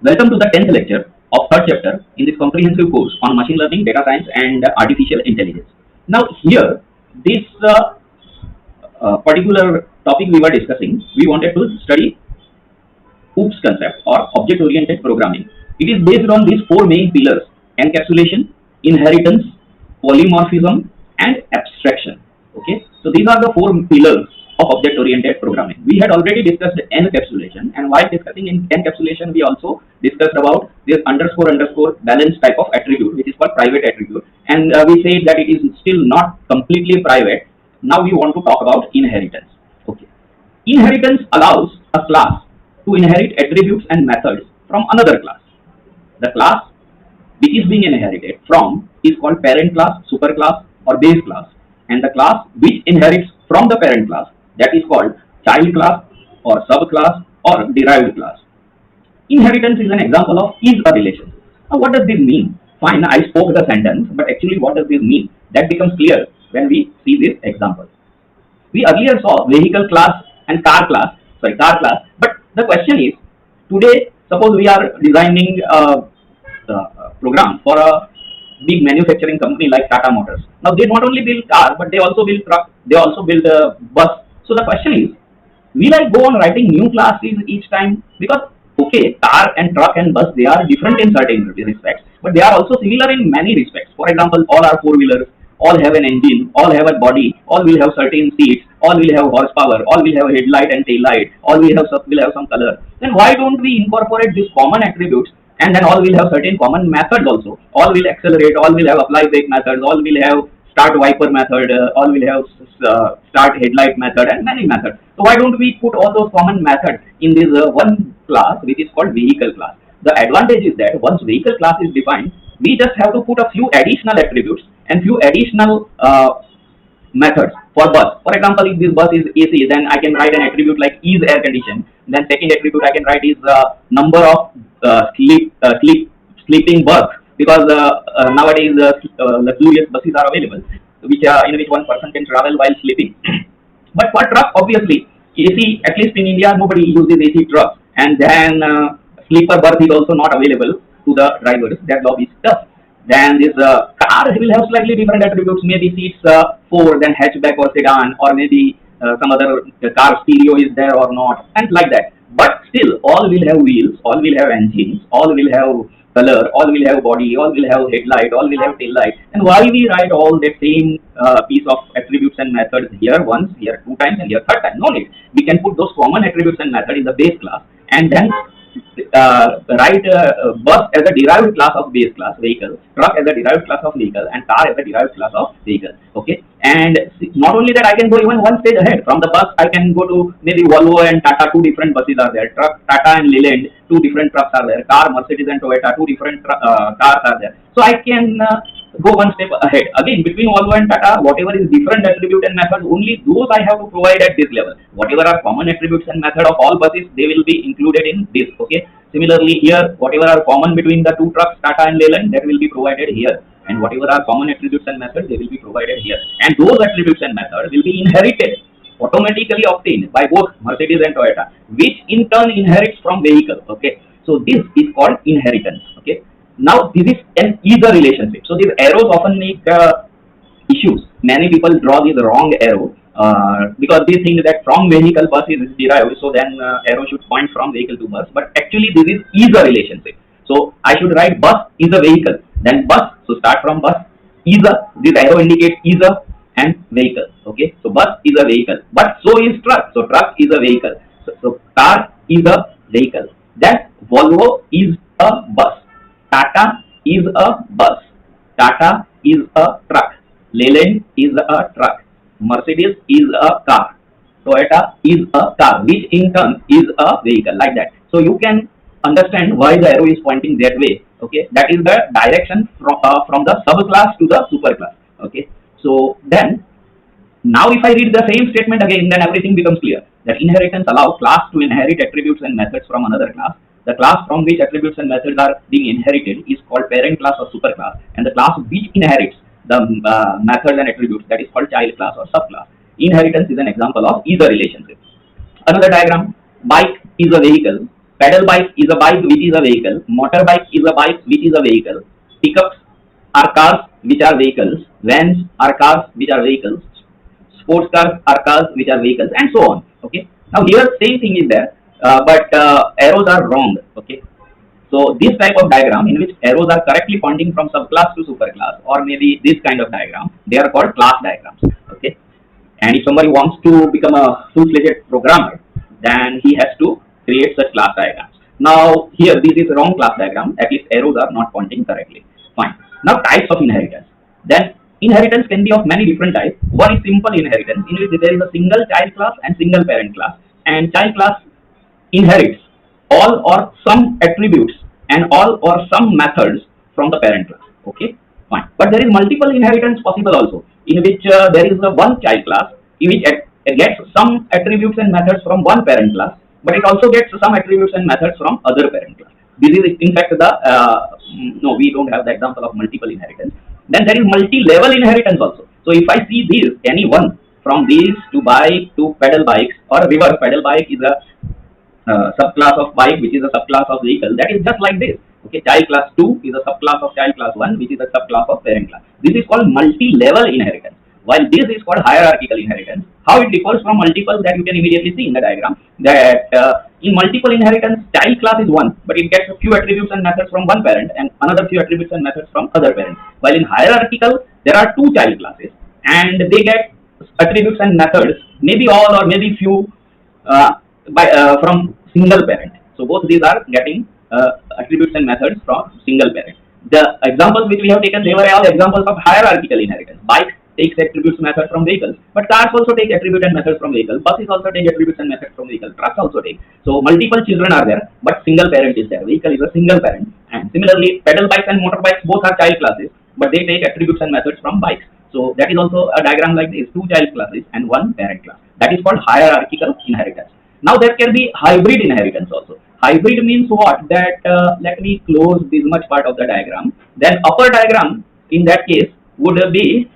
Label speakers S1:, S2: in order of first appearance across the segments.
S1: Welcome to the 10th lecture of third chapter in this comprehensive course on machine learning, data science, and artificial intelligence. Now, here, this particular topic we were discussing, we wanted to study OOPS concept or object-oriented programming. It is based on these four main pillars: encapsulation, inheritance, polymorphism, and abstraction. Okay, so these are the four pillars of object-oriented programming. We had already discussed encapsulation, and while discussing encapsulation, we also discussed about this underscore underscore balance type of attribute, which is called private attribute, and we said that it is still not completely private. Now we want to talk about inheritance. Okay, inheritance allows a class to inherit attributes and methods from another class. The class which is being inherited from is called parent class, superclass, or base class, and the class which inherits from the parent class, that is called child class or subclass or derived class. Inheritance is an example of is a relationship. Now, what does this mean? Fine, I spoke the sentence, but actually, what does this mean? That becomes clear when we see this example. We earlier saw vehicle class and car class, but the question is, today, suppose we are designing a program for a big manufacturing company like Tata Motors. Now, they not only build car, but they also build truck, they also build a bus. So the question is, will I go on writing new classes each time? Because, okay, car and truck and bus, they are different in certain respects, but they are also similar in many respects. For example, all are four-wheelers, all have an engine, all have a body, all will have certain seats, all will have horsepower, all will have a headlight and tail light, all will have some color. Then why don't we incorporate these common attributes, and then all will have certain common methods also? All will accelerate, all will have apply brake methods, all will have start wiper method, all will have start headlight method, and many methods. So why don't we put all those common methods in this one class which is called vehicle class? The advantage is that once vehicle class is defined, we just have to put a few additional attributes and few additional methods for bus. For example, if this bus is AC, then I can write an attribute like is air conditioned. Then second attribute I can write is number of sleeping berth, because nowadays luxurious buses are available, which in which one person can travel while sleeping. But for truck, obviously, AC, at least in India, nobody uses AC trucks, and then sleeper berth is also not available to the drivers. That job is tough. Then this car will have slightly different attributes. Maybe seats 4, then hatchback or sedan, or maybe some other car stereo is there or not, and like that. But still, all will have wheels, all will have engines, all will have color, all will have body, all will have headlight, all will have tail light. And why we write all the same piece of attributes and methods here once, here two times, and here third time? No need. We can put those common attributes and methods in the base class, and then write bus as a derived class of base class vehicle, truck as a derived class of vehicle, and car as a derived class of vehicle. Okay, and not only that, I can go even one stage ahead. From the bus, I can go to maybe Volvo and Tata, two different buses are there. Truck, Tata and Leyland, two different trucks are there. Car, Mercedes and Toyota, two different cars are there. So I can go one step ahead. Again, between Volvo and Tata, whatever is different attribute and method, only those I have to provide at this level. Whatever are common attributes and method of all buses, they will be included in this. Okay. Similarly, here, whatever are common between the two trucks, Tata and Leyland, that will be provided here. And whatever are common attributes and methods, they will be provided here. And those attributes and methods will be inherited, automatically obtained by both Mercedes and Toyota, which in turn inherits from vehicle. Okay. So this is called inheritance. Okay. Now this is an either relationship. So these arrows often make issues. Many people draw this wrong arrow because they think that from vehicle bus is derived, so then arrow should point from vehicle to bus. But actually this is a relationship. So I should write bus is a vehicle, then bus. So start from bus, is a, this arrow indicates is a and vehicle. Okay, so bus is a vehicle, but so is truck. So truck is a vehicle. So car is a vehicle. Then Volvo is a bus. Tata is a bus. Tata is a truck. Leyland is a truck. Mercedes is a car. Toyota is a car, which in turn is a vehicle, like that. So you can understand why the arrow is pointing that way. Okay, that is the direction from the subclass to the superclass. Okay, so then now if I read the same statement again, then everything becomes clear. That inheritance allows class to inherit attributes and methods from another class. The class from which attributes and methods are being inherited is called parent class or superclass, and the class which inherits the methods and attributes, that is called child class or subclass. Inheritance is an example of either relationship. Another diagram: bike is a vehicle, Pedal bike is a bike which is a vehicle. Motorbike is a bike which is a vehicle. Pickups are cars which are vehicles. Vans are cars which are vehicles. Sports cars are cars which are vehicles, and so on. Okay. Now here same thing is there, but arrows are wrong. Okay. So this type of diagram in which arrows are correctly pointing from subclass to superclass, or maybe this kind of diagram, they are called class diagrams. Okay. And if somebody wants to become a full-fledged programmer, then he has to create such class diagrams. Now here this is wrong class diagram, at least arrows are not pointing correctly. Fine. Now types of inheritance. Then inheritance can be of many different types. One is simple inheritance, in which there is a single child class and single parent class. And child class inherits all or some attributes and all or some methods from the parent class. Okay, fine. But there is multiple inheritance possible also, in which there is a one child class, in which it gets some attributes and methods from one parent class, but it also gets some attributes and methods from other parent class. This is in fact the no, we don't have the example of multiple inheritance. Then there is multi-level inheritance also. So if I see these, any one from these to bike to pedal bikes, or reverse, pedal bike is a subclass of bike which is a subclass of vehicle, that is just like this. Okay, child class 2 is a subclass of child class 1 which is a subclass of parent class. This is called multi-level inheritance, while this is called hierarchical inheritance. How it differs from multiple, that you can immediately see in the diagram, that in multiple inheritance child class is 1, but it gets a few attributes and methods from one parent and another few attributes and methods from other parent, while in hierarchical there are two child classes and they get attributes and methods, maybe all or maybe few from single parent. So both these are getting attributes and methods from single parent. The examples which we have taken, they were all examples of hierarchical inheritance. Bike takes attributes and methods from vehicles, but cars also take attributes and methods from vehicles. Buses also take attributes and methods from vehicles. Trucks also take. So multiple children are there, but single parent is there. Vehicle is a single parent. And similarly, pedal bikes and motorbikes both are child classes, but they take attributes and methods from bikes. So that is also a diagram like this: two child classes and one parent class. That is called hierarchical inheritance. Now there can be hybrid inheritance also. Hybrid means what? That let me close this much part of the diagram. Then upper diagram in that case would be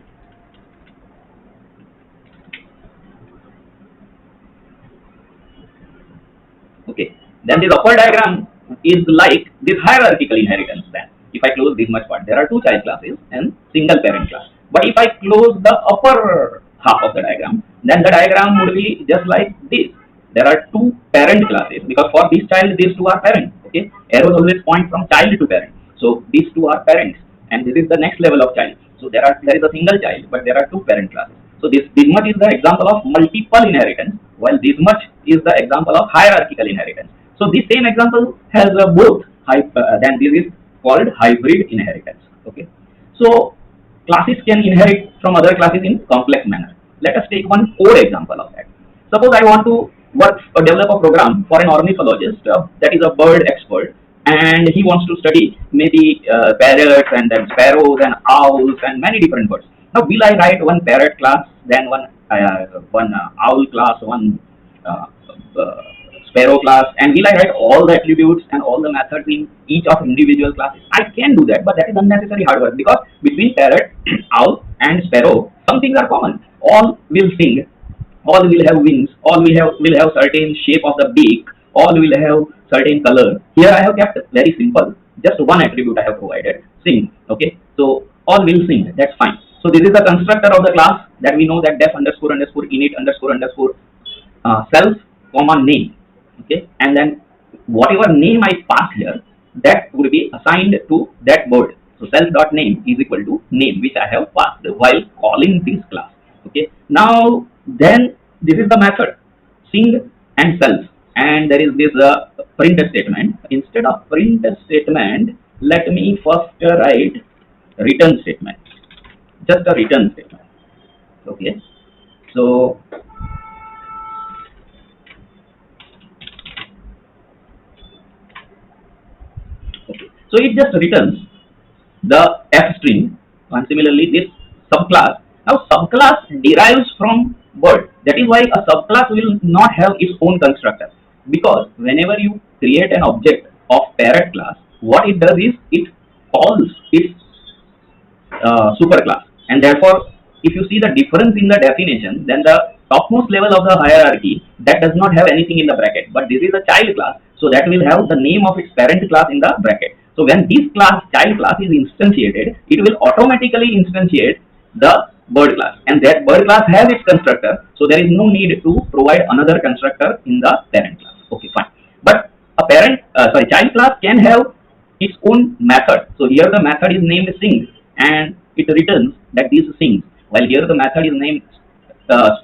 S1: okay. Then this upper diagram is like this hierarchical inheritance. Then if I close this much part, there are two child classes and single parent class. But if I close the upper half of the diagram, then the diagram would be just like this. There are two parent classes, because for this child these two are parents. Okay, arrows always point from child to parent. So these two are parents, and this is the next level of child. So there is a single child, but there are two parent classes. So this much is the example of multiple inheritance, while this much is the example of hierarchical inheritance. So this same example has both. Then this is called hybrid inheritance. Okay, so classes can inherit from other classes in complex manner. Let us take one core example of that. Suppose I want to work or develop a program for an ornithologist that is a bird expert, and he wants to study maybe parrots and then sparrows and owls and many different birds. Now will I write one parrot class, then one owl class, one sparrow class, and will I write all the attributes and all the methods in each of individual classes? I can do that, but that is unnecessary hard work, because between parrot, owl and sparrow some things are common. All will sing, all will have wings, all will have certain shape of the beak, all will have certain color. Here I have kept very simple, just one attribute I have provided, sing. Okay, so all will sing, that's fine. So this is the constructor of the class, that we know that def underscore underscore init underscore underscore self comma name. Okay, and then whatever name I pass here, that would be assigned to that bird. So self dot name is equal to name which I have passed while calling this class. Okay, now then this is the method sing and self, and there is this print statement. Instead of print statement, let me first write return statement, just a return statement. Okay, so so it just returns the f string, and similarly this subclass. Now subclass derives from bird. That is why a subclass will not have its own constructor, because whenever you create an object of parrot class, what it does is it calls its superclass, and therefore if you see the difference in the definition, then the topmost level of the hierarchy that does not have anything in the bracket, but this is a child class, so that will have the name of its parent class in the bracket. So when this class, child class, is instantiated, it will automatically instantiate the bird class, and that bird class has its constructor, so there is no need to provide another constructor in the parent class. Okay, fine. But a child class can have its own method. So here the method is named sing, and it returns that this sings, while here the method is named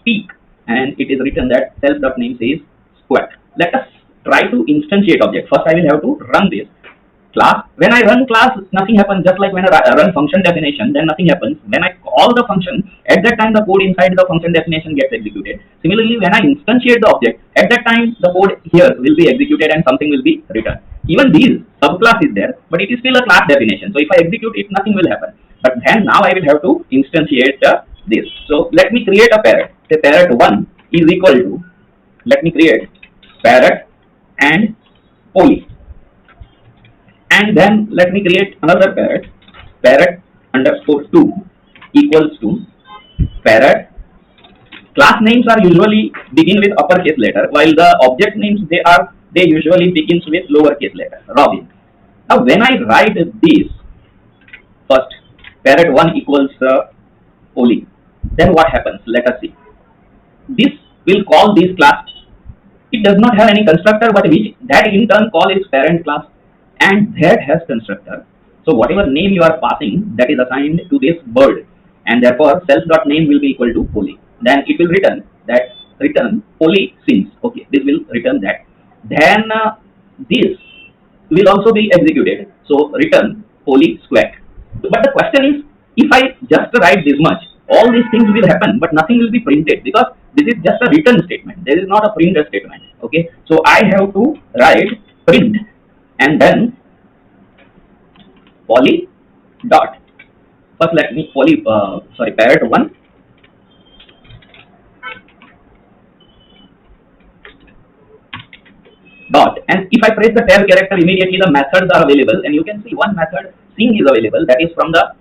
S1: speak, and it is written that self.name says squat. Let us try to instantiate object. First I will have to run this class. When I run class, nothing happens, just like when I run function definition, then nothing happens. When I call the function, at that time the code inside the function definition gets executed. Similarly, when I instantiate the object, at that time the code here will be executed and something will be returned. Even these subclass is there, but it is still a class definition. So if I execute it, nothing will happen. But then now I will have to instantiate this. So let me create a parrot. Say parrot1 is equal to, let me create parrot and Polly. And then let me create another parrot, parrot underscore 2 equals to parrot. Class names are usually begin with uppercase letter, while the object names they usually begins with lowercase letter. Robin. Now when I write this first, parrot1 equals Polly, then what happens? Let us see. This will call this class. It does not have any constructor, but which that in turn call its parent class, and that has constructor. So whatever name you are passing, that is assigned to this bird, and therefore self.name will be equal to Polly. Then it will return Polly sings. Okay, this will return that. Then this will also be executed. So return Polly squat. But the question is, if I just write this much, all these things will happen, but nothing will be printed, because this is just a return statement. There is not a print statement. Okay, so I have to write print and then Polly dot. First let me parrot1 dot, and if I press the tab character, immediately the methods are available, and you can see one method sing is available, that is from the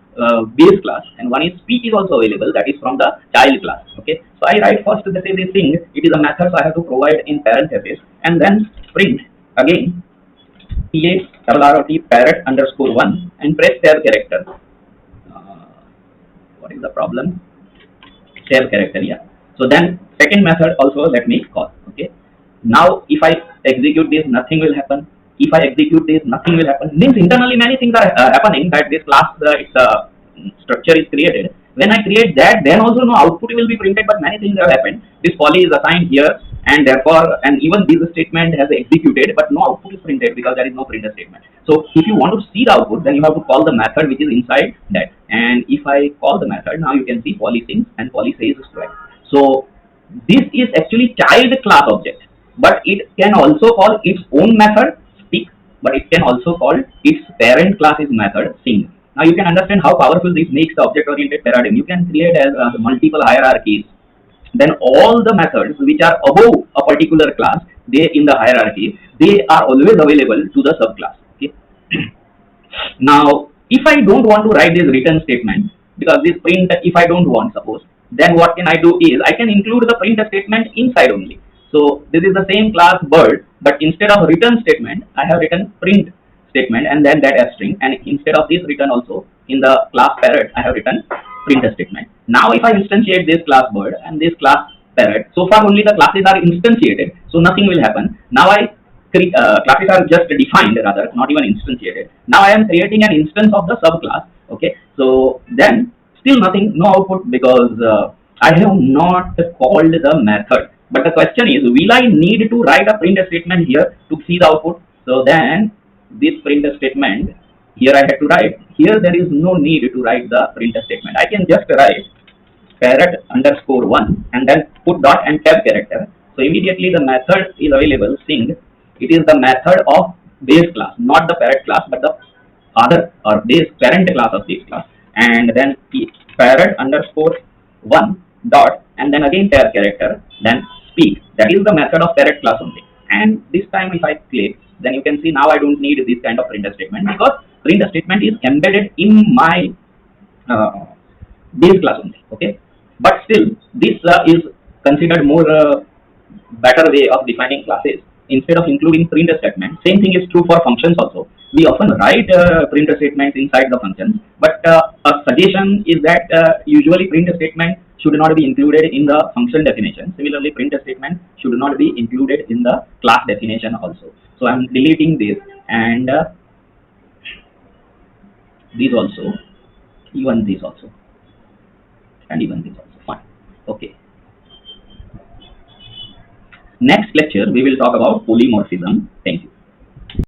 S1: base class, and one is speak is also available, that is from the child class. Okay, so I write first this is the sing, it is a method I have to provide in parenthesis, and then print again parrot underscore 1 and press tab character. What is the problem? Tab character, yeah. So then second method also let me call. Okay, now if I execute this, nothing will happen. If I execute this, nothing will happen. Means internally many things are happening, that this class structure is created. When I create that, then also no output will be printed, but many things have happened. This Polly is assigned here, and therefore, and even this statement has executed, but no output is printed because there is no printer statement. So if you want to see the output, then you have to call the method which is inside that. And if I call the method, now you can see Polly sings and Polly says square. So this is actually child class object, but it can also call its own method speak, but it can also call its parent class's method sing. Now you can understand how powerful this makes the object-oriented paradigm. You can create as multiple hierarchies. Then all the methods which are above a particular class, they in the hierarchy, they are always available to the subclass. Okay. Now, if I don't want to write this return statement, because this print, if I don't want, suppose, then what can I do is I can include the print statement inside only. So this is the same class bird, but instead of return statement, I have written print statement and then that as string, and instead of this return also in the class parrot, I have written print statement. Now if I instantiate this class bird and this class parrot, so far only the classes are instantiated, so nothing will happen. Now classes are just defined, rather not even instantiated. Now I am creating an instance of the subclass. Okay, so then still nothing, no output, because I have not called the method. But the question is, will I need to write a print statement here to see the output? So then this print statement here I had to write. Here there is no need to write the print statement. I can just write parrot underscore 1 and then put dot and tab character. So immediately the method is available, sing. It is the method of base class, not the parrot class, but the other or base parent class of this class. And then parrot underscore 1 dot and then again tab character, then speak. That is the method of parrot class only. And this time if I click, then you can see now I don't need this kind of print statement, because print statement is embedded in my base class only. Okay, but still this is considered more better way of defining classes instead of including print statement. Same thing is true for functions also. We often write print statements inside the functions, but a suggestion is that usually print statement should not be included in the function definition. Similarly, print statement should not be included in the class definition also. So I'm deleting this, and these also, even these also, and even this also. Fine. Okay. Next lecture we will talk about polymorphism. Thank you.